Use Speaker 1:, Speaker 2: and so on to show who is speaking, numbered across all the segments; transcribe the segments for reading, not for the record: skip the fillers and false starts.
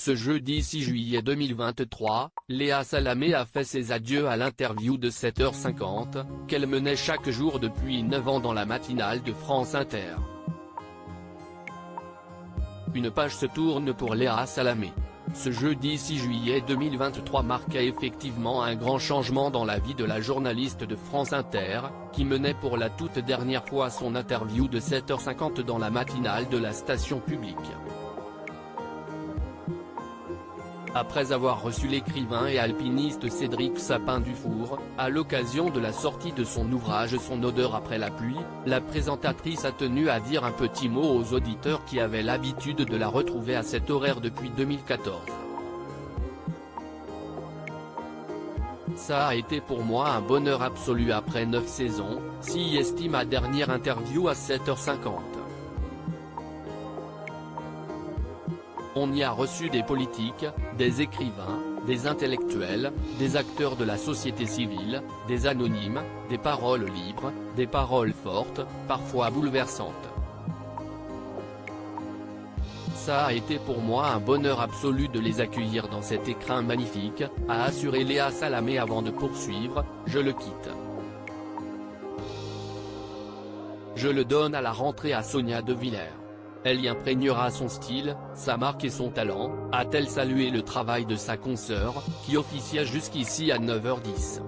Speaker 1: Ce jeudi 6 juillet 2023, Léa Salamé a fait ses adieux à l'interview de 7h50, qu'elle menait chaque jour depuis 9 ans dans la matinale de France Inter. Une page se tourne pour Léa Salamé. Ce jeudi 6 juillet 2023 marquait effectivement un grand changement dans la vie de la journaliste de France Inter, qui menait pour la toute dernière fois son interview de 7h50 dans la matinale de la station publique. Après avoir reçu l'écrivain et alpiniste Cédric Sapin-Dufour, à l'occasion de la sortie de son ouvrage Son odeur après la pluie, la présentatrice a tenu à dire un petit mot aux auditeurs qui avaient l'habitude de la retrouver à cet horaire depuis 2014. Ça a été pour moi un bonheur absolu après 9 saisons, s'y estime ma dernière interview à 7h50. On y a reçu des politiques, des écrivains, des intellectuels, des acteurs de la société civile, des anonymes, des paroles libres, des paroles fortes, parfois bouleversantes. Ça a été pour moi un bonheur absolu de les accueillir dans cet écrin magnifique, a assuré Léa Salamé avant de poursuivre, je le quitte. Je le donne à la rentrée à Sonia De Villers. Elle y imprégnera son style, sa marque et son talent, a-t-elle salué le travail de sa consoeur, qui officiait jusqu'ici à 9h10.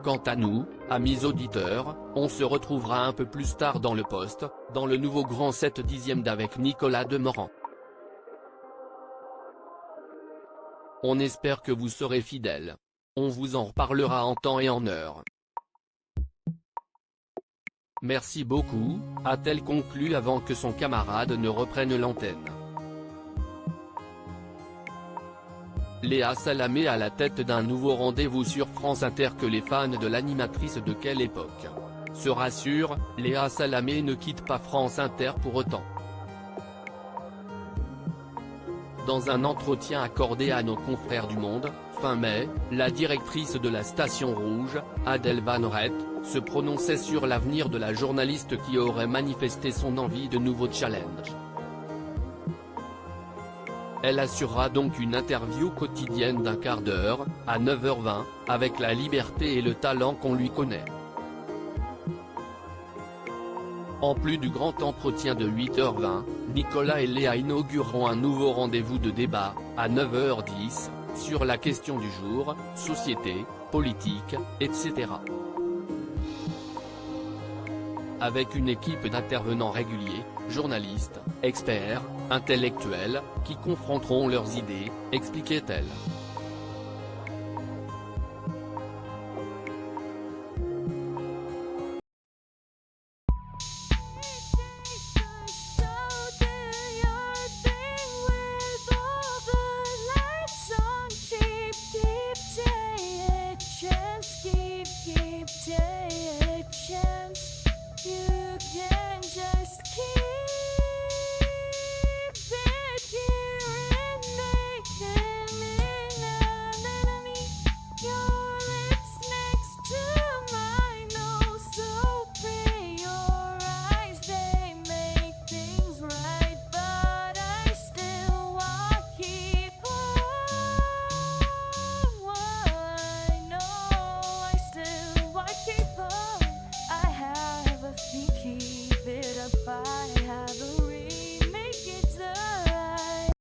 Speaker 1: Quant à nous, amis auditeurs, on se retrouvera un peu plus tard dans le poste, dans le nouveau Grand 7/10 d'avec Nicolas Demorand. On espère que vous serez fidèles. On vous en reparlera en temps et en heure. Merci beaucoup, a-t-elle conclu avant que son camarade ne reprenne l'antenne. Léa Salamé à la tête d'un nouveau rendez-vous sur France Inter que les fans de l'animatrice de Quelle époque se rassurent, Léa Salamé ne quitte pas France Inter pour autant. Dans un entretien accordé à nos confrères du Monde, fin mai, la directrice de la Station Rouge, Adèle Van Rett, se prononçait sur l'avenir de la journaliste qui aurait manifesté son envie de nouveaux challenges. Elle assurera donc une interview quotidienne d'un quart d'heure, à 9h20, avec la liberté et le talent qu'on lui connaît. En plus du grand entretien de 8h20, Nicolas et Léa inaugureront un nouveau rendez-vous de débat, à 9h10, sur la question du jour, société, politique, etc. Avec une équipe d'intervenants réguliers, journalistes, experts, intellectuels, qui confronteront leurs idées, expliquait-elle.